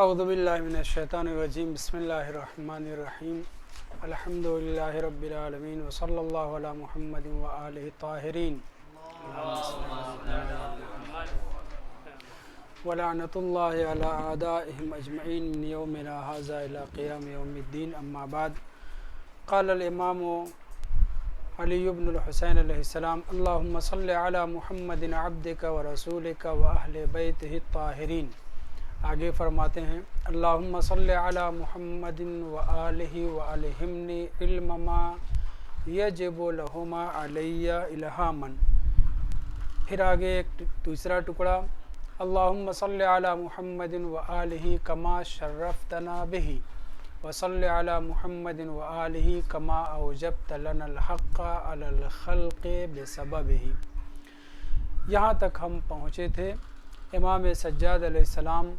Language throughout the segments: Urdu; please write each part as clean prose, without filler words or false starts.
اعوذ باللہ من الشیطان الرجیم بسم اللہ الرحمن الرحیم الحمد للہ رب العالمین وصلی اللہ علی محمد وآلہ الطاہرین ولعنۃ اللہ علی اعدائہم اجمعین من یومنا ھذا الی قیام یوم الدین اما بعد قال الامام علی بن الحسین علیہ السلام اللہم صلی علی محمد عبدک ورسولک واہل بیتہ الطاہرین۔ آگے فرماتے ہیں اللہم صلی علی محمد وآلہ وعلہمنی علم ما یجب لہما علی الہاما۔ پھر آگے ایک دوسرا ٹکڑا اللہم صلی علی محمد وآلہ کما شرفتنا بہ وصلی علی محمد وآلہ کما اوجبت لنا الحق علی الخلق بسببہ۔ یہاں تک ہم پہنچے تھے۔ امام سجاد علیہ السلام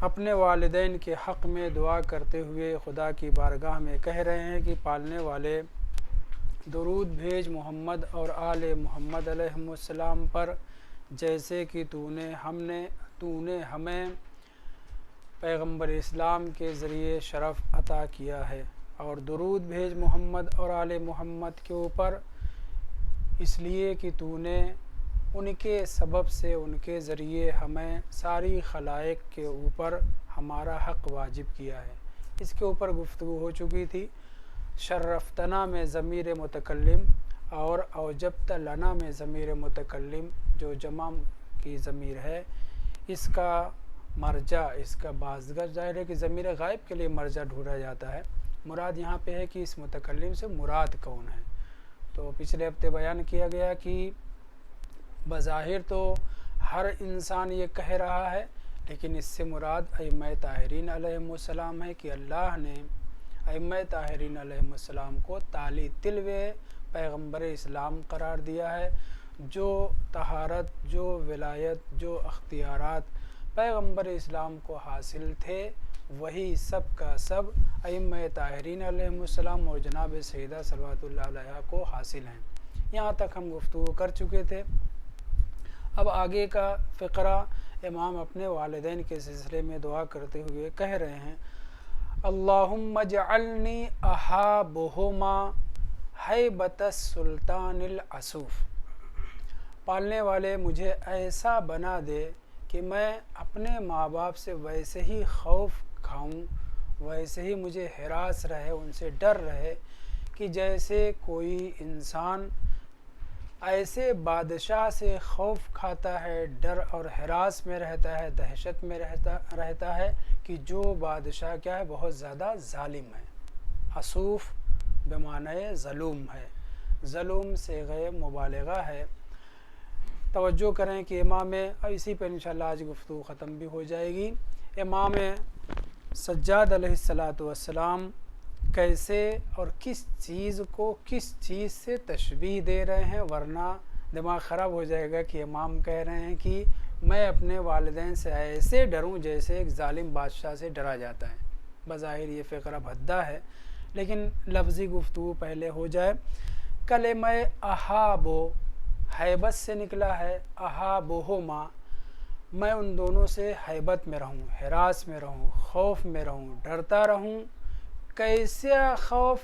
اپنے والدین کے حق میں دعا کرتے ہوئے خدا کی بارگاہ میں کہہ رہے ہیں کہ پالنے والے درود بھیج محمد اور آل محمد علیہ السلام پر، جیسے کہ تو نے ہمیں پیغمبر اسلام کے ذریعے شرف عطا کیا ہے، اور درود بھیج محمد اور آل محمد کے اوپر اس لیے کہ تو نے ان کے سبب سے، ان کے ذریعے ہمیں ساری خلائق کے اوپر ہمارا حق واجب کیا ہے۔ اس کے اوپر گفتگو ہو چکی تھی۔ شرفتنا میں ضمیر متکلم اور اوجبت لنا میں ضمیر متکلم جو جمع کی ضمیر ہے، اس کا مرجع، اس کا بازگشت، ظاہر ہے کہ ضمیر غائب کے لیے مرجع ڈھونڈا جاتا ہے۔ مراد یہاں پہ ہے کہ اس متکلم سے مراد کون ہے۔ تو پچھلے ہفتے بیان کیا گیا کہ بظاہر تو ہر انسان یہ کہہ رہا ہے، لیکن اس سے مراد ائمہ طاہرین علیہ السلام ہے کہ اللہ نے ائمہ طاہرین علیہ السلام کو تالی تلوے پیغمبر اسلام قرار دیا ہے۔ جو طہارت، جو ولایت، جو اختیارات پیغمبر اسلام کو حاصل تھے، وہی سب کا سب ائمہ طاہرین علیہ السلام اور جناب سیدہ صلوات اللہ علیہا کو حاصل ہیں۔ یہاں تک ہم گفتگو کر چکے تھے۔ اب آگے کا فقرہ امام اپنے والدین کے سلسلے میں دعا کرتے ہوئے کہہ رہے ہیں اللہم اجعلنی احابہما ہیبۃ السلطان العسوف۔ پالنے والے مجھے ایسا بنا دے کہ میں اپنے ماں باپ سے ویسے ہی خوف کھاؤں، ویسے ہی مجھے ہراس رہے، ان سے ڈر رہے کہ جیسے کوئی انسان ایسے بادشاہ سے خوف کھاتا ہے، ڈر اور ہراس میں رہتا ہے، دہشت میں رہتا ہے کہ جو بادشاہ کیا ہے، بہت زیادہ ظالم ہے۔ عسوف بمعنی ظلوم ہے، ظلم صیغہ مبالغہ ہے۔ توجہ کریں کہ امام، اور اسی پر انشاءاللہ آج گفتگو ختم بھی ہو جائے گی، امام سجاد علیہ السلام کیسے اور کس چیز کو کس چیز سے تشبیہ دے رہے ہیں، ورنہ دماغ خراب ہو جائے گا کہ امام کہہ رہے ہیں کہ میں اپنے والدین سے ایسے ڈروں جیسے ایک ظالم بادشاہ سے ڈرا جاتا ہے۔ بظاہر یہ فقرہ بھدا ہے، لیکن لفظی گفتگو پہلے ہو جائے۔ کلمہ احابو ہیبت سے نکلا ہے، احابہما، میں ان دونوں سے ہیبت میں رہوں، ہراس میں رہوں، خوف میں رہوں، ڈرتا رہوں۔ کیسے خوف؟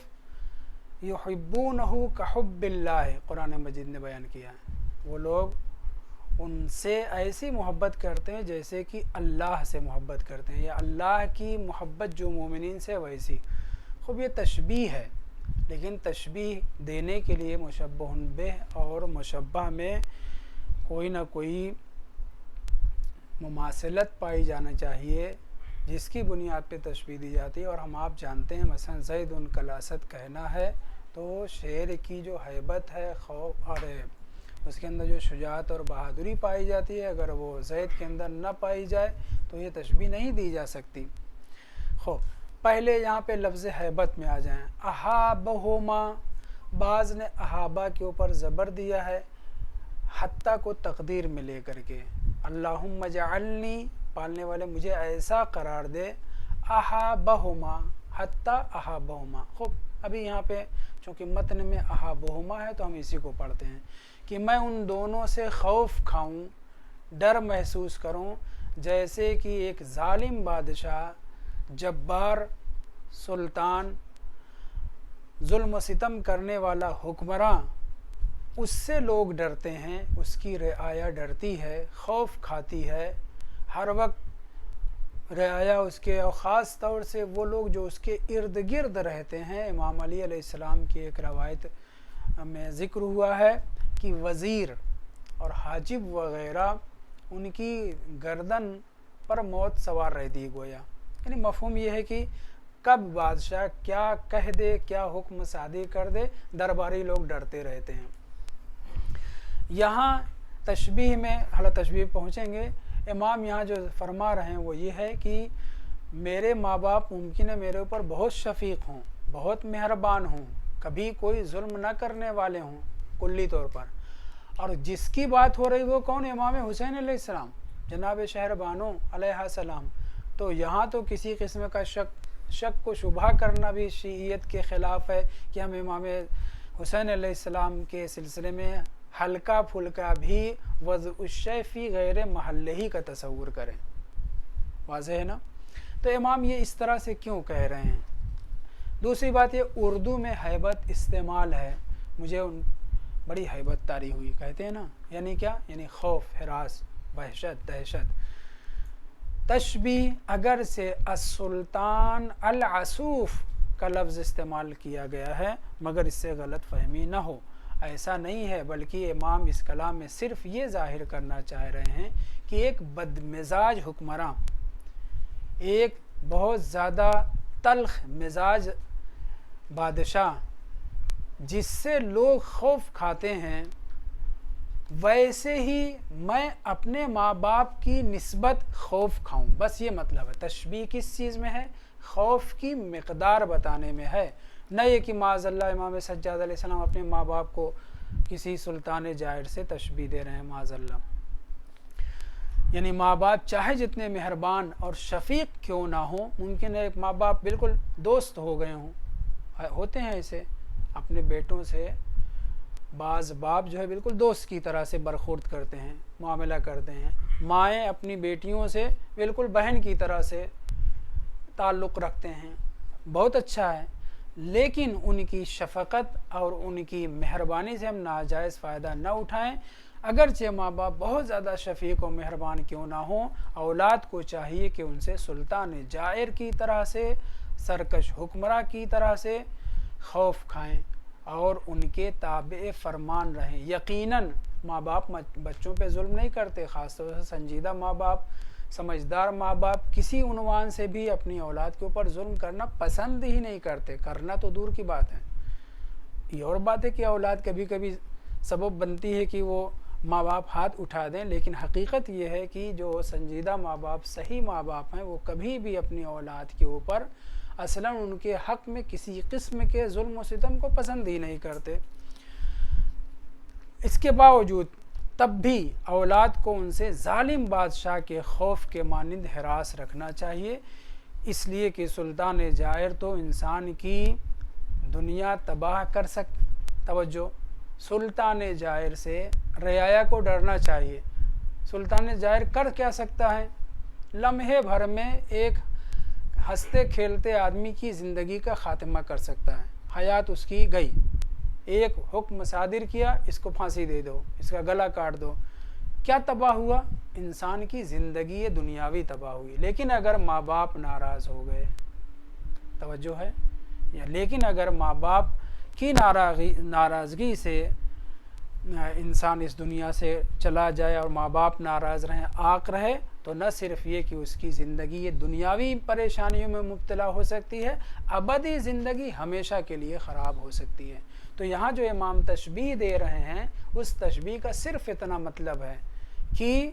یحبونہ کحب اللہ، قرآن مجید نے بیان کیا ہے۔ وہ لوگ ان سے ایسی محبت کرتے ہیں جیسے کہ اللہ سے محبت کرتے ہیں، یا اللہ کی محبت جو مومنین سے ویسی۔ خوب یہ تشبیہ ہے، لیکن تشبیہ دینے کے لیے مشبہ بہ اور مشبہ میں کوئی نہ کوئی مماثلت پائی جانا چاہیے، جس کی بنیاد پہ تشبیہ دی جاتی ہے۔ اور ہم آپ جانتے ہیں مثلا زید کالاسد کہنا ہے تو شیر کی جو ہیبت ہے، خوف اور اس کے اندر جو شجاعت اور بہادری پائی جاتی ہے، اگر وہ زید کے اندر نہ پائی جائے تو یہ تشبیہ نہیں دی جا سکتی۔ خوب پہلے یہاں پہ لفظ ہیبت میں آ جائیں۔ احابہما، بعض نے احابہ کے اوپر زبر دیا ہے حتیٰ کو تقدیر میں لے کر کے، اللہم اجعلنی، پالنے والے مجھے ایسا قرار دے، احابہما، حتیٰ احابہما۔ خوب ابھی یہاں پہ چونکہ متن میں احابہما ہے تو ہم اسی کو پڑھتے ہیں کہ میں ان دونوں سے خوف کھاؤں، ڈر محسوس کروں، جیسے کہ ایک ظالم بادشاہ، جبار سلطان، ظلم و ستم کرنے والا حکمراں، اس سے لوگ ڈرتے ہیں، اس کی رعایا ڈرتی ہے، خوف کھاتی ہے، ہر وقت رعایا اس کے، اور خاص طور سے وہ لوگ جو اس کے ارد گرد رہتے ہیں۔ امام علی علیہ السلام کی ایک روایت میں ذکر ہوا ہے کہ وزیر اور حاجب وغیرہ ان کی گردن پر موت سوار رہتی گویا، یعنی مفہوم یہ ہے کہ کب بادشاہ کیا کہہ دے، کیا حکم صادر کر دے، درباری لوگ ڈرتے رہتے ہیں۔ یہاں تشبیہ میں حالت تشبیہ پہنچیں گے، امام یہاں جو فرما رہے ہیں وہ یہ ہے کہ میرے ماں باپ ممکن ہے میرے اوپر بہت شفیق ہوں، بہت مہربان ہوں، کبھی کوئی ظلم نہ کرنے والے ہوں کلی طور پر، اور جس کی بات ہو رہی وہ کون؟ امام حسین علیہ السلام، جناب شہر بانو علیہ السلام۔ تو یہاں تو کسی قسم کا شک و شبہ کرنا بھی شیعیت کے خلاف ہے کہ ہم امام حسین علیہ السلام کے سلسلے میں ہلکا پھلکا بھی وضع الشیء فی غیر محلہ کا تصور کریں۔ واضح ہے نا؟ تو امام یہ اس طرح سے کیوں کہہ رہے ہیں؟ دوسری بات یہ اردو میں ہیبت استعمال ہے، مجھے بڑی ہیبت طاری ہوئی، کہتے ہیں نا، یعنی کیا؟ یعنی خوف، ہراس، وحشت، دہشت۔ تشبیہ اگر سے السلطان العسوف کا لفظ استعمال کیا گیا ہے، مگر اس سے غلط فہمی نہ ہو، ایسا نہیں ہے، بلکہ امام اس کلام میں صرف یہ ظاہر کرنا چاہ رہے ہیں کہ ایک بدمزاج حکمراں، ایک بہت زیادہ تلخ مزاج بادشاہ جس سے لوگ خوف کھاتے ہیں، ویسے ہی میں اپنے ماں باپ کی نسبت خوف کھاؤں، بس یہ مطلب ہے۔ تشبیہ کس چیز میں ہے؟ خوف کی مقدار بتانے میں ہے، نہ یہ کہ معاذ اللہ امام سجاد علیہ السلام اپنے ماں باپ کو کسی سلطان جائر سے تشبیہ دے رہے ہیں، معاذ اللہ۔ یعنی ماں باپ چاہے جتنے مہربان اور شفیق کیوں نہ ہوں، ممکن ہے ایک ماں باپ بالکل دوست ہو گئے ہوں، ہوتے ہیں ایسے اپنے بیٹوں سے، بعض باپ جو ہے بالکل دوست کی طرح سے برخورد کرتے ہیں، معاملہ کرتے ہیں، مائیں اپنی بیٹیوں سے بالکل بہن کی طرح سے تعلق رکھتے ہیں، بہت اچھا ہے، لیکن ان کی شفقت اور ان کی مہربانی سے ہم ناجائز فائدہ نہ اٹھائیں۔ اگرچہ ماں باپ بہت زیادہ شفیق و مہربان کیوں نہ ہوں، اولاد کو چاہیے کہ ان سے سلطان جائر کی طرح سے، سرکش حکمراں کی طرح سے خوف کھائیں اور ان کے تابع فرمان رہیں۔ یقیناً ماں باپ بچوں پہ ظلم نہیں کرتے، خاص طور سے سنجیدہ ماں باپ، سمجھدار ماں باپ کسی عنوان سے بھی اپنی اولاد کے اوپر ظلم کرنا پسند ہی نہیں کرتے، کرنا تو دور کی بات ہے۔ یہ اور بات ہے کہ اولاد کبھی کبھی سبب بنتی ہے کہ وہ ماں باپ ہاتھ اٹھا دیں، لیکن حقیقت یہ ہے کہ جو سنجیدہ ماں باپ، صحیح ماں باپ ہیں، وہ کبھی بھی اپنی اولاد کے اوپر اصلاً ان کے حق میں کسی قسم کے ظلم و ستم کو پسند ہی نہیں کرتے۔ اس کے باوجود تب بھی اولاد کو ان سے ظالم بادشاہ کے خوف کے مانند ہراس رکھنا چاہیے، اس لیے کہ سلطان جائر تو انسان کی دنیا تباہ کر توجہ، سلطان جائر سے رعایا کو ڈرنا چاہیے۔ سلطان جائر کر کیا سکتا ہے؟ لمحے بھر میں ایک ہنستے کھیلتے آدمی کی زندگی کا خاتمہ کر سکتا ہے، حیات اس کی گئی، ایک حکم صادر کیا، اس کو پھانسی دے دو، اس کا گلا کاٹ دو، کیا تباہ ہوا؟ انسان کی زندگی دنیاوی تباہ ہوئی۔ لیکن اگر ماں باپ ناراض ہو گئے، توجہ ہے، لیکن اگر ماں باپ کی ناراضگی سے انسان اس دنیا سے چلا جائے اور ماں باپ ناراض رہیں، عاق رہے، تو نہ صرف یہ کہ اس کی زندگی یہ دنیاوی پریشانیوں میں مبتلا ہو سکتی ہے، ابدی زندگی ہمیشہ کے لیے خراب ہو سکتی ہے۔ تو یہاں جو امام تشبیہ دے رہے ہیں، اس تشبیہ کا صرف اتنا مطلب ہے کہ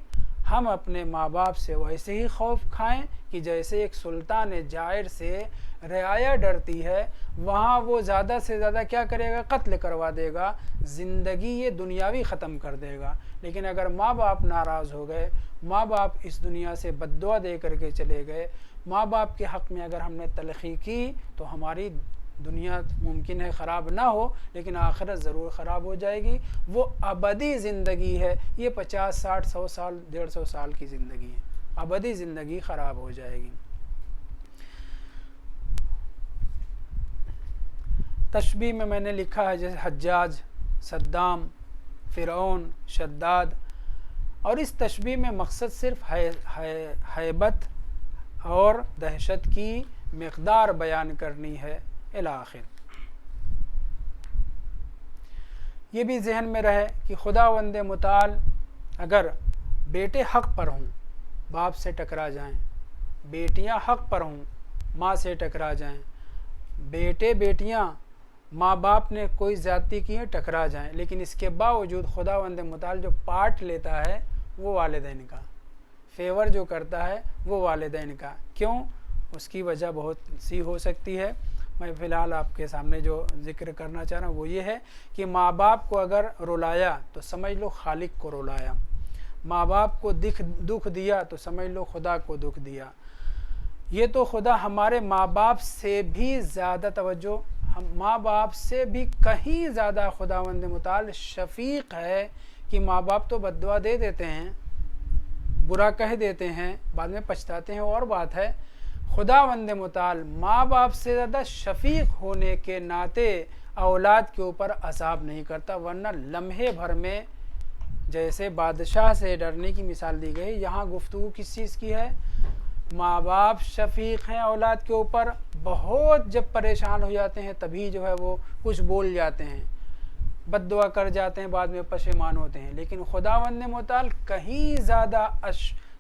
ہم اپنے ماں باپ سے ویسے ہی خوف کھائیں کہ جیسے ایک سلطان جائر سے رعایا ڈرتی ہے، وہاں وہ زیادہ سے زیادہ کیا کرے گا؟ قتل کروا دے گا، زندگی یہ دنیاوی ختم کر دے گا۔ لیکن اگر ماں باپ ناراض ہو گئے، ماں باپ اس دنیا سے بد دعا دے کر کے چلے گئے، ماں باپ کے حق میں اگر ہم نے تلخی کی تو ہماری دنیا ممکن ہے خراب نہ ہو، لیکن آخرت ضرور خراب ہو جائے گی۔ وہ ابدی زندگی ہے، یہ 50 60 100 سال 150 سال کی زندگی ہے۔ ابدی زندگی خراب ہو جائے گی۔ تشبیہ میں نے لکھا ہے جیسے حجاج، صدام، فرعون، شداد، اور اس تشبیہ میں مقصد صرف ہیبت اور دہشت کی مقدار بیان کرنی ہے الی آخر۔ یہ بھی ذہن میں رہے کہ خداوند متعال اگر بیٹے حق پر ہوں، باپ سے ٹکرا جائیں، بیٹیاں حق پر ہوں، ماں سے ٹکرا جائیں، بیٹے بیٹیاں ماں باپ نے کوئی زیادتی کی ہے ٹکرا جائیں، لیکن اس کے باوجود خداوند متعال جو پارٹ لیتا ہے وہ والدین کا، فیور جو کرتا ہے وہ والدین کا۔ کیوں؟ اس کی وجہ بہت سی ہو سکتی ہے، میں فی الحال آپ کے سامنے جو ذکر کرنا چاہ رہا ہوں وہ یہ ہے کہ ماں باپ کو اگر رلایا تو سمجھ لو خالق کو رلایا، ماں باپ کو دکھ دیا تو سمجھ لو خدا کو دکھ دیا۔ یہ تو خدا ہمارے ماں باپ سے بھی زیادہ توجہ، ماں باپ سے بھی کہیں زیادہ خداوند متعال شفیق ہے کہ ماں باپ تو بد دعا دے دیتے ہیں، برا کہہ دیتے ہیں، بعد میں پچھتاتے ہیں، اور بات ہے خداوند متعال ماں باپ سے زیادہ شفیق ہونے کے ناطے اولاد کے اوپر عذاب نہیں کرتا، ورنہ لمحے بھر میں جیسے بادشاہ سے ڈرنے کی مثال دی گئی، یہاں گفتگو کس چیز کی ہے؟ ماں باپ شفیق ہیں اولاد کے اوپر، بہت جب پریشان ہو جاتے ہیں تبھی جو ہے وہ کچھ بول جاتے ہیں، بد دعا کر جاتے ہیں، بعد میں پشیمان ہوتے ہیں، لیکن خداوند متعال کہیں زیادہ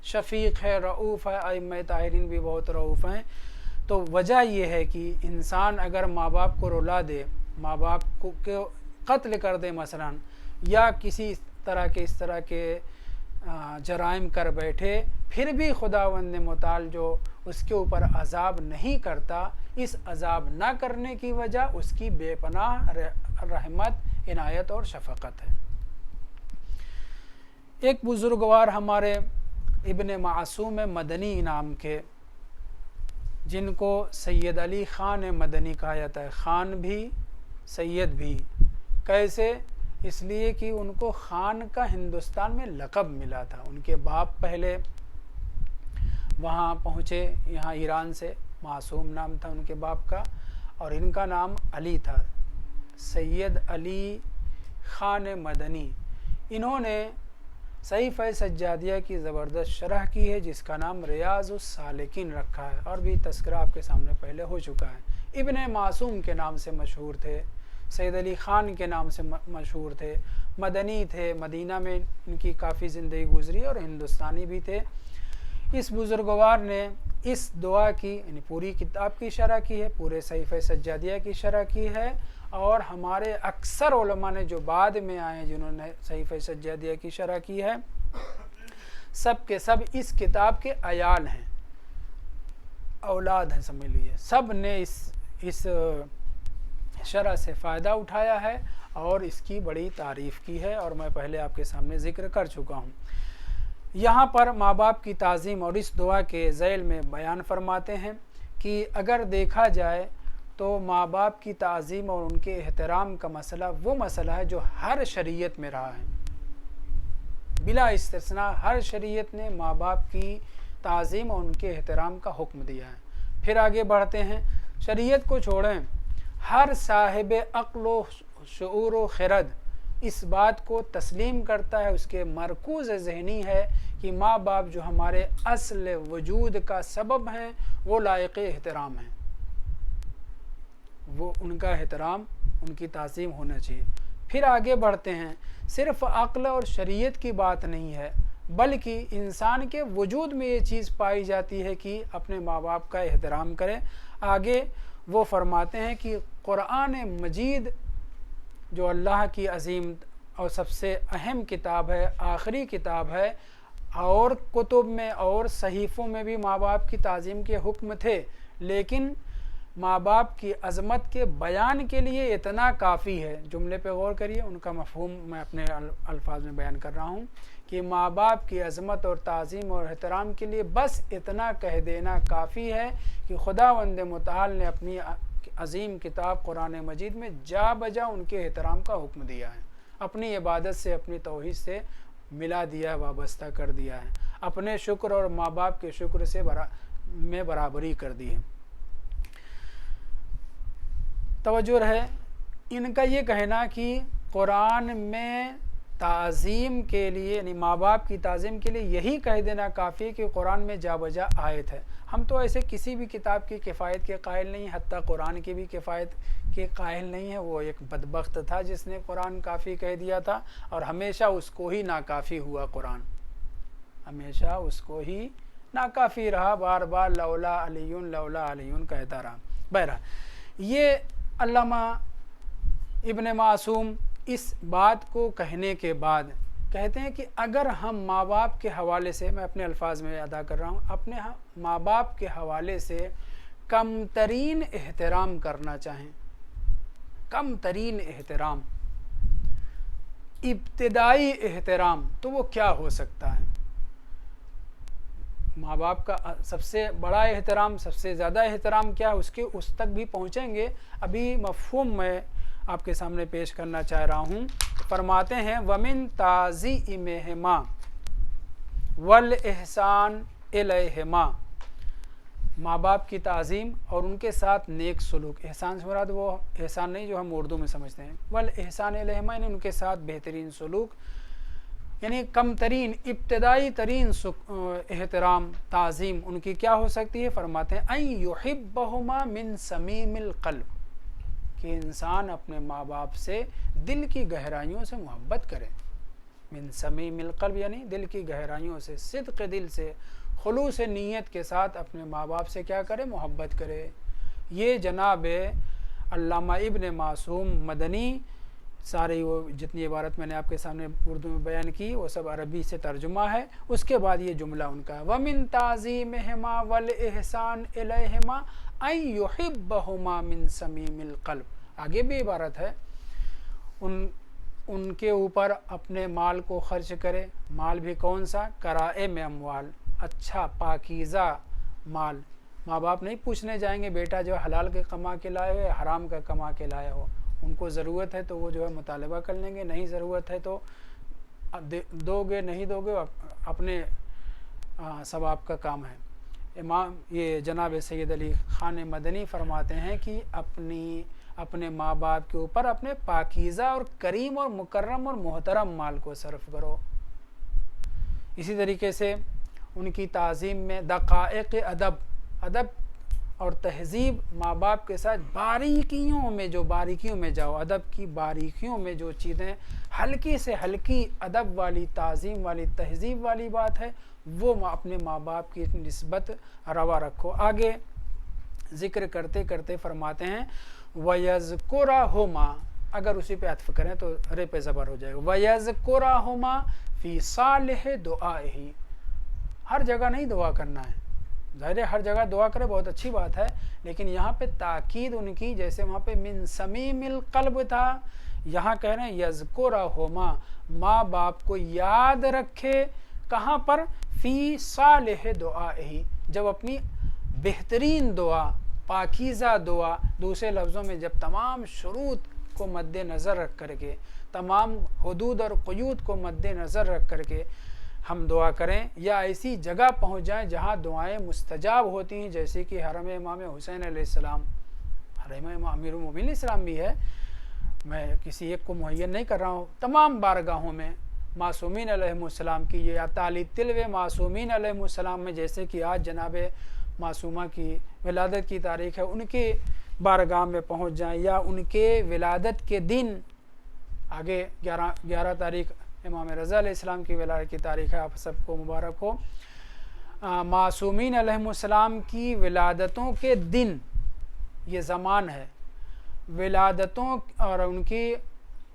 شفیق ہے، رؤوف ہے، ائمہ طاہرین بھی بہت رؤوف ہیں۔ تو وجہ یہ ہے کہ انسان اگر ماں باپ کو رلا دے، ماں باپ کو قتل کر دے مثلا، یا کسی اس طرح کے جرائم کر بیٹھے، پھر بھی خداوند متعال جو اس کے اوپر عذاب نہیں کرتا، اس عذاب نہ کرنے کی وجہ اس کی بے پناہ رحمت، عنایت اور شفقت ہے۔ ایک بزرگوار ہمارے ابن معصوم مدنی نام کے، جن کو سید علی خان مدنی کہا جاتا ہے، خان بھی سید بھی، کیسے؟ اس لیے کہ ان کو خان کا ہندوستان میں لقب ملا تھا، ان کے باپ پہلے وہاں پہنچے، یہاں ایران سے، معصوم نام تھا ان کے باپ کا، اور ان کا نام علی تھا، سید علی خان مدنی۔ انہوں نے صحیفہ سجادیہ کی زبردست شرح کی ہے جس کا نام ریاض السالکین رکھا ہے، اور بھی تذکرہ آپ کے سامنے پہلے ہو چکا ہے۔ ابن معصوم کے نام سے مشہور تھے، سید علی خان کے نام سے مشہور تھے، مدنی تھے، مدینہ میں ان کی کافی زندگی گزری اور ہندوستانی بھی تھے۔ اس بزرگوار نے اس دعا کی یعنی پوری کتاب کی شرح کی ہے، پورے صحیفہ سجادیہ کی شرح کی ہے، اور ہمارے اکثر علماء نے جو بعد میں آئے ہیں جنہوں نے صحیفہ سجادیہ کی شرح کی ہے، سب کے سب اس کتاب کے عیال ہیں، اولاد ہیں، سمجھ لیجیے، سب نے اس شرح سے فائدہ اٹھایا ہے اور اس کی بڑی تعریف کی ہے، اور میں پہلے آپ کے سامنے ذکر کر چکا ہوں۔ یہاں پر ماں باپ کی تعظیم اور اس دعا کے ذیل میں بیان فرماتے ہیں کہ اگر دیکھا جائے تو ماں باپ کی تعظیم اور ان کے احترام کا مسئلہ وہ مسئلہ ہے جو ہر شریعت میں رہا ہے، بلا استثناء ہر شریعت نے ماں باپ کی تعظیم اور ان کے احترام کا حکم دیا ہے۔ پھر آگے بڑھتے ہیں، شریعت کو چھوڑیں، ہر صاحب عقل و شعور و خرد اس بات کو تسلیم کرتا ہے، اس کے مرکوز ذہنی ہے کہ ماں باپ جو ہمارے اصل وجود کا سبب ہیں وہ لائق احترام ہیں، وہ ان کا احترام، ان کی تعظیم ہونا چاہیے۔ پھر آگے بڑھتے ہیں، صرف عقل اور شریعت کی بات نہیں ہے بلکہ انسان کے وجود میں یہ چیز پائی جاتی ہے کہ اپنے ماں باپ کا احترام کرے۔ آگے وہ فرماتے ہیں کہ قرآن مجید جو اللہ کی عظیم اور سب سے اہم کتاب ہے، آخری کتاب ہے، اور کتب میں اور صحیفوں میں بھی ماں باپ کی تعظیم کے حکم تھے، لیکن ماں باپ کی عظمت کے بیان کے لیے اتنا کافی ہے۔ جملے پہ غور کریے، ان کا مفہوم میں اپنے الفاظ میں بیان کر رہا ہوں کہ ماں باپ کی عظمت اور تعظیم اور احترام کے لیے بس اتنا کہہ دینا کافی ہے کہ خداوند متعال نے اپنی عظیم کتاب قرآن مجید میں جا بجا ان کے احترام کا حکم دیا ہے، اپنی عبادت سے، اپنی توحید سے ملا دیا ہے، وابستہ کر دیا ہے۔ اپنے شکر اور ماں باپ کے شکر سے میں برابری کر دی ہے۔ توجہ رہے، ان کا یہ کہنا کہ قرآن میں تعظیم کے لیے یعنی ماں باپ کی تعظیم کے لیے یہی کہہ دینا کافی ہے کہ قرآن میں جا بجا آیت ہے۔ ہم تو ایسے کسی بھی کتاب کی کفایت کے قائل نہیں، حتیٰ قرآن کی بھی کفایت کے قائل نہیں ہے۔ وہ ایک بدبخت تھا جس نے قرآن کافی کہہ دیا تھا، اور ہمیشہ اس کو ہی ناکافی ہوا۔ قرآن ہمیشہ اس کو ہی ناکافی رہا، بار بار لولا علیٌ کہتا رہا۔ بہرحال یہ علامہ ابن معصوم اس بات کو کہنے کے بعد کہتے ہیں کہ اگر ہم ماں باپ کے حوالے سے، میں اپنے الفاظ میں ادا کر رہا ہوں، اپنے ماں باپ کے حوالے سے کم ترین احترام کرنا چاہیں، کم ترین احترام، ابتدائی احترام، تو وہ کیا ہو سکتا ہے؟ ماں باپ کا سب سے بڑا احترام، سب سے زیادہ احترام کیا ہے، اس تک بھی پہنچیں گے۔ ابھی مفہوم میں آپ کے سامنے پیش کرنا چاہ رہا ہوں۔ فرماتے ہیں وَمِن تَعْظِیمِہِمَا وَالْإِحْسَانِ إِلَیْہِمَا، ماں باپ کی تعظیم اور ان کے ساتھ نیک سلوک۔ احسان سے مراد وہ احسان نہیں جو ہم اردو میں سمجھتے ہیں، وَالْإِحْسَانِ إِلَیْہِمَا یعنی ان کے ساتھ بہترین سلوک، یعنی کم ترین ابتدائی ترین احترام تعظیم ان کی کیا ہو سکتی ہے؟ فرماتے ہیں اَن يُحِبَّهُمَا مِن سَمِیمِ الْقَلْبِ، کہ انسان اپنے ماں باپ سے دل کی گہرائیوں سے محبت کرے۔ من سمیم القلب یعنی دل کی گہرائیوں سے، صدق دل سے، خلوص نیت کے ساتھ اپنے ماں باپ سے کیا کرے؟ محبت کرے۔ یہ جناب علامہ ابن معصوم مدنی، سارے وہ جتنی عبارت میں نے آپ کے سامنے اردو میں بیان کی وہ سب عربی سے ترجمہ ہے۔ اس کے بعد یہ جملہ ان کا وَمِن تَعْظِیمِہِمَا وَالْإِحْسَانِ إِلَیْہِمَا أَن يُحِبَّهُمَا مِن سَمِیمِ الْقَلْبِ، آگے بھی عبارت ہے، ان کے اوپر اپنے مال کو خرچ کرے، مال بھی کون سا؟ کرائم اموال، اچھا پاکیزہ مال۔ ماں باپ نہیں پوچھنے جائیں گے بیٹا جو حلال کے کما کے لائے ہو یا حرام کا کما کے لائے ہو، ان کو ضرورت ہے تو وہ جو ہے مطالبہ کر لیں گے، نہیں ضرورت ہے تو دو گے نہیں دو گے اپنے ثواب کا کام ہے۔ امام یہ جناب سید علی خان مدنی فرماتے ہیں کہ اپنے ماں باپ کے اوپر اپنے پاکیزہ اور کریم اور مکرم اور محترم مال کو صرف کرو۔ اسی طریقے سے ان کی تعظیم میں دقائق ادب اور تہذیب، ماں باپ کے ساتھ باریکیوں میں جاؤ، ادب کی باریکیوں میں جو چیزیں ہلکی سے ہلکی ادب والی، تعظیم والی، تہذیب والی بات ہے وہ اپنے ماں باپ کی نسبت روا رکھو۔ آگے ذکر کرتے کرتے فرماتے ہیں وَيَذْكُرَهُمَا، اگر اسی پہ عطف کریں تو رے پہ زبر ہو جائے گا، وَيَذْكُرَهُمَا فِي صَالِحِ دُعَائِهِ، ہر جگہ نہیں دعا کرنا ہے، ظاہر ہے ہر جگہ دعا کرے بہت اچھی بات ہے، لیکن یہاں پہ تاکید ان کی، جیسے وہاں پہ من سمیم القلب تھا، یہاں کہہ رہے ہیں یذکرہما، ماں باپ کو یاد رکھے، کہاں پر؟ فی صالح دعائہ، جب اپنی بہترین دعا، پاکیزہ دعا، دوسرے لفظوں میں جب تمام شروط کو مد نظر رکھ کر کے، تمام حدود اور قیود کو مد نظر رکھ کر کے ہم دعا کریں، یا ایسی جگہ پہنچ جائیں جہاں دعائیں مستجاب ہوتی ہیں، جیسے کہ حرم امام حسین علیہ السلام، حرم امیر المومنین علیہ السلام بھی ہے، میں کسی ایک کو معین نہیں کر رہا ہوں، تمام بارگاہوں میں معصومین علیہ السلام کی، یا تعالی تلو معصومین علیہ السلام میں، جیسے کہ آج جناب معصومہ کی ولادت کی تاریخ ہے، ان کے بارگاہ میں پہنچ جائیں، یا ان کے ولادت کے دن، آگے 11 تاریخ امام رضا علیہ السلام کی ولادت کی تاریخ ہے، آپ سب کو مبارک ہو۔ معصومین علیہ السلام کی ولادتوں کے دن، یہ زمان ہے، ولادتوں اور ان کی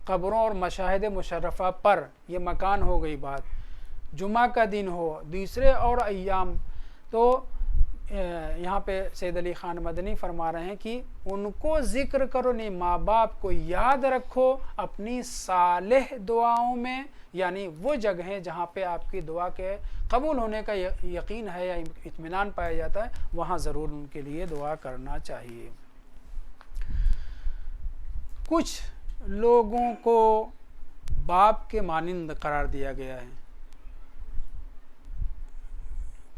قبروں اور مشاہد مشرفہ پر، یہ مکان ہو گئی بات، جمعہ کا دن ہو، دوسرے اور ایام، تو یہاں پہ سید علی خان مدنی فرما رہے ہیں کہ ان کو ذکر کرو، نہیں ماں باپ کو یاد رکھو اپنی صالح دعاؤں میں، یعنی وہ جگہیں جہاں پہ آپ کی دعا کے قبول ہونے کا یقین ہے یا اطمینان پایا جاتا ہے، وہاں ضرور ان کے لیے دعا کرنا چاہیے۔ کچھ لوگوں کو باپ کے مانند قرار دیا گیا ہے،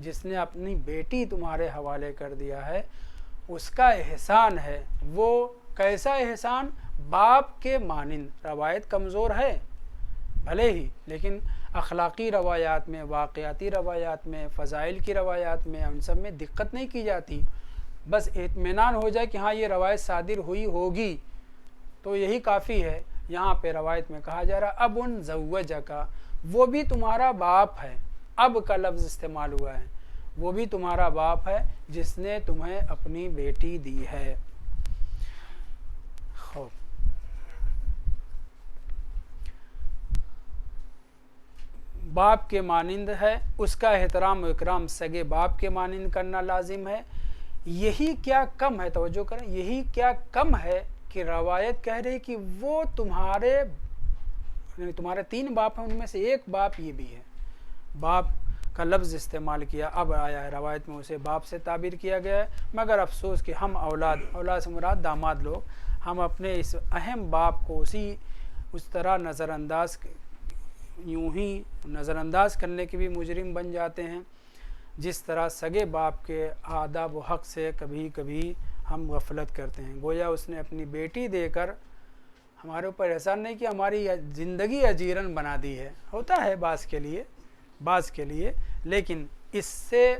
جس نے اپنی بیٹی تمہارے حوالے کر دیا ہے اس کا احسان ہے. وہ کیسا احسان؟ باپ کے مانند. روایت کمزور ہے بھلے ہی، لیکن اخلاقی روایات میں، واقعاتی روایات میں، فضائل کی روایات میں، ان سب میں دقت نہیں کی جاتی. بس اطمینان ہو جائے کہ ہاں یہ روایت صادر ہوئی ہوگی تو یہی کافی ہے. یہاں پہ روایت میں کہا جا رہا اب ان زوجکا، وہ بھی تمہارا باپ ہے. اب کا لفظ استعمال ہوا ہے. وہ بھی تمہارا باپ ہے جس نے تمہیں اپنی بیٹی دی ہے. باپ کے مانند ہے، اس کا احترام و اکرام سگے باپ کے مانند کرنا لازم ہے. یہی کیا کم ہے، توجہ کریں، یہی کیا کم ہے کہ روایت کہہ رہی کہ وہ تمہارے 3 باپ ہیں، ان میں سے ایک باپ یہ بھی ہے. باپ کا لفظ استعمال کیا، اب آیا ہے روایت میں اسے باپ سے تعبیر کیا گیا ہے. مگر افسوس کہ ہم اولاد سے مراد داماد لوگ، ہم اپنے اس اہم باپ کو اس طرح یوں ہی نظر انداز کرنے کے بھی مجرم بن جاتے ہیں جس طرح سگے باپ کے آداب و حق سے کبھی کبھی ہم غفلت کرتے ہیں. گویا اس نے اپنی بیٹی دے کر ہمارے اوپر احسان نہیں کہ ہماری زندگی اجیرن بنا دی ہے. ہوتا ہے بعض کے لیے، لیکن اس سے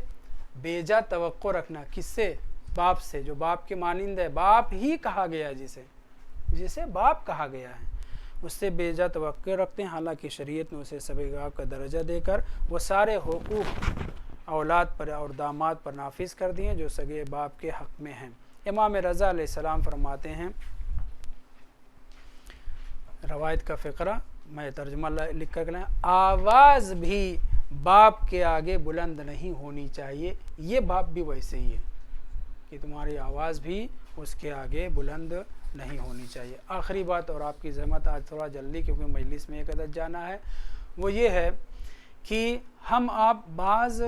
بیجا توقع رکھنا، کس سے؟ باپ سے، جو باپ کے مانند ہے. باپ ہی کہا گیا جسے باپ کہا گیا ہے، اس سے بیجا توقع رکھتے ہیں. حالانکہ شریعت نے اسے سبع باپ کا درجہ دے کر وہ سارے حقوق اولاد پر اور داماد پر نافذ کر دیے جو سگے باپ کے حق میں ہیں. امام رضا علیہ السلام فرماتے ہیں، روایت کا فقرہ میں ترجمہ لکھ کر لیں، آواز بھی باپ کے آگے بلند نہیں ہونی چاہیے. یہ باپ بھی ویسے ہی ہے کہ تمہاری آواز بھی اس کے آگے بلند نہیں ہونی چاہیے. آخری بات، اور آپ کی زحمت آج تھوڑا جلدی کیونکہ مجلس میں ایک عدد جانا ہے، وہ یہ ہے کہ ہم آپ بعض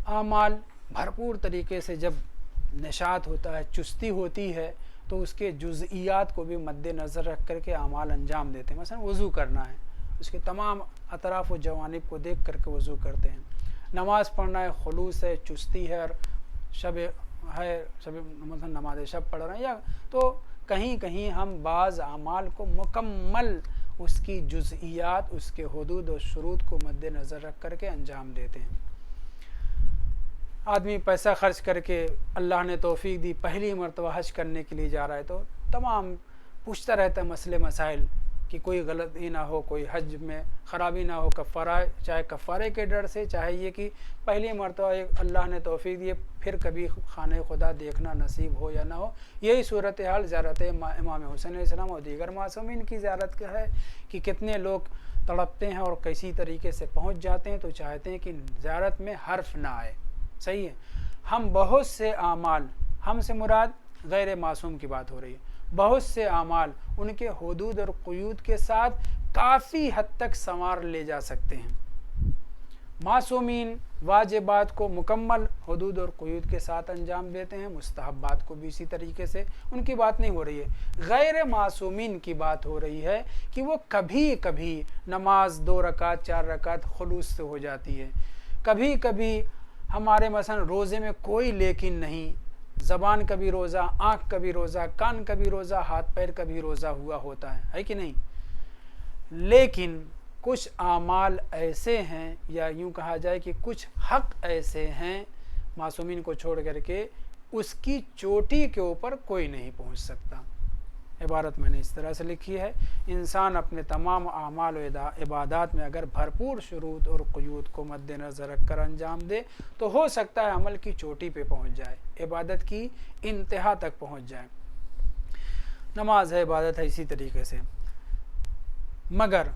اعمال بھرپور طریقے سے جب نشاط ہوتا ہے، چستی ہوتی ہے، تو اس کے جزئیات کو بھی مد نظر رکھ کر کے اعمال انجام دیتے ہیں. مثلا وضو کرنا ہے، اس کے تمام اطراف و جوانب کو دیکھ کر کے وضو کرتے ہیں. نماز پڑھنا ہے، خلوص ہے، چستی ہے، اور مثلا نماز شب پڑھ رہے ہیں، یا تو کہیں ہم بعض اعمال کو مکمل اس کی جزئیات، اس کے حدود و شروط کو مد نظر رکھ کر کے انجام دیتے ہیں. آدمی پیسہ خرچ کر کے اللہ نے توفیق دی پہلی مرتبہ حج کرنے کے لیے جا رہا ہے تو تمام پوچھتا رہتا ہے مسئلے مسائل کہ کوئی غلطی نہ ہو، کوئی حج میں خرابی نہ ہو، کفارہ، چاہے کفارے کے ڈر سے، چاہے یہ کہ پہلی مرتبہ اللہ نے توفیق دی پھر کبھی خانہ خدا دیکھنا نصیب ہو یا نہ ہو. یہی صورتحال زیارت امام حسین علیہ السلام اور دیگر معصومین کی زیارت کا ہے کہ کتنے لوگ تڑپتے ہیں اور کسی طریقے سے پہنچ جاتے ہیں تو چاہتے ہیں کہ زیارت میں حرف نہ آئے. صحیح ہے. ہم بہت سے اعمال، ہم سے مراد غیر معصوم کی بات ہو رہی ہے، بہت سے اعمال ان کے حدود اور قیود کے ساتھ کافی حد تک سنوار لے جا سکتے ہیں. معصومین واجبات کو مکمل حدود اور قیود کے ساتھ انجام دیتے ہیں، مستحبات کو بھی اسی طریقے سے. ان کی بات نہیں ہو رہی ہے، غیر معصومین کی بات ہو رہی ہے کہ وہ کبھی کبھی نماز 2 رکعت 4 رکعت خلوص سے ہو جاتی ہے، کبھی کبھی ہمارے مثلا روزے میں کوئی لیکن نہیں، زبان کا بھی روزہ، آنکھ کا بھی روزہ، کان کا بھی روزہ، ہاتھ پیر کا بھی روزہ ہوا ہوتا ہے کہ نہیں. لیکن کچھ اعمال ایسے ہیں، یا یوں کہا جائے کہ کچھ حق ایسے ہیں معصومین کو چھوڑ کر کے اس کی چوٹی کے اوپر کوئی نہیں پہنچ سکتا. عبارت میں نے اس طرح سے لکھی ہے، انسان اپنے تمام اعمال و عبادات میں اگر بھرپور شروط اور قیود کو مد نظر رکھ کر انجام دے تو ہو سکتا ہے عمل کی چوٹی پہ پہنچ جائے، عبادت کی انتہا تک پہنچ جائے. نماز ہے، عبادت ہے، اسی طریقے سے. مگر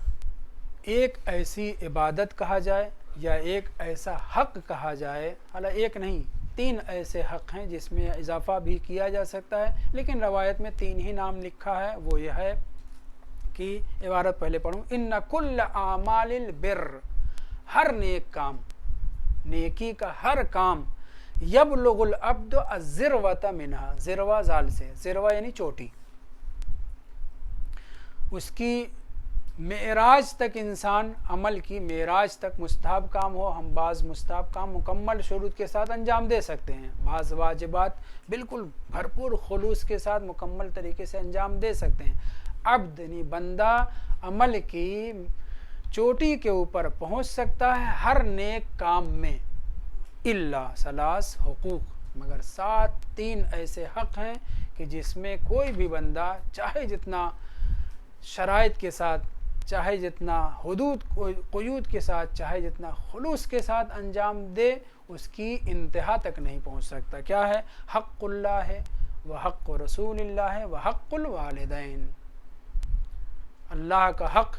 ایک ایسی عبادت کہا جائے یا ایک ایسا حق کہا جائے، حالانکہ ایک نہیں 3 ایسے حق ہیں جس میں اضافہ بھی کیا جا سکتا ہے، لیکن روایت میں 3 ہی نام لکھا ہے. وہ یہ ہے کہ عبارت پہلے پڑھوں، ان کل اعمال البر، ہر نیک کام، نیکی کا ہر کام، یبلغ العبد الذروۃ منہا، ذروہ زال سے، ذروہ یعنی چوٹی، اس کی معراج تک انسان عمل کی معراج تک مستحب کام ہو، ہم بعض مستحب کام مکمل شروط کے ساتھ انجام دے سکتے ہیں، بعض واجبات بالکل بھرپور خلوص کے ساتھ مکمل طریقے سے انجام دے سکتے ہیں۔ عبد یعنی بندہ عمل کی چوٹی کے اوپر پہنچ سکتا ہے ہر نیک کام میں، الا ثلاث حقوق، مگر 3 ایسے حق ہیں کہ جس میں کوئی بھی بندہ چاہے جتنا شرائط کے ساتھ، چاہے جتنا حدود قیود کے ساتھ، چاہے جتنا خلوص کے ساتھ انجام دے، اس کی انتہا تک نہیں پہنچ سکتا۔ کیا ہے؟ حق اللہ ہے، و حق رسول اللہ ہے، و حق الوالدین۔ اللہ کا حق،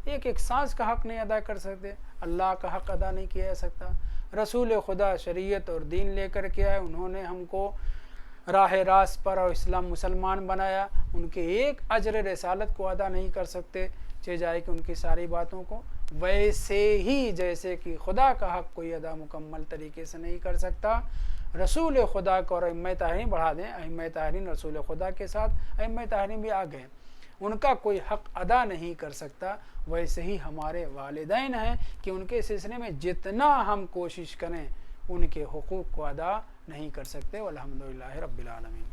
ایک سانس کا حق نہیں ادا کر سکتے، اللہ کا حق ادا نہیں کیا جا سکتا۔ رسول خدا شریعت اور دین لے کر کے آئے، انہوں نے ہم کو راہ راست پر اور اسلام مسلمان بنایا، ان کے ایک اجر رسالت کو ادا نہیں کر سکتے، چہ جائے کہ ان کی ساری باتوں کو، ویسے ہی جیسے کہ خدا کا حق کوئی ادا مکمل طریقے سے نہیں کر سکتا، رسول خدا کو، اور ائمہ طاہرین بڑھا دیں، ائمہ طاہرین رسول خدا کے ساتھ ائمہ طاہرین بھی آ گئے، ان کا کوئی حق ادا نہیں کر سکتا، ویسے ہی ہمارے والدین ہیں کہ ان کے سلسلے میں جتنا ہم کوشش کریں ان کے حقوق کو ادا نہیں کر سکتے۔ والحمدللہ رب العالمین۔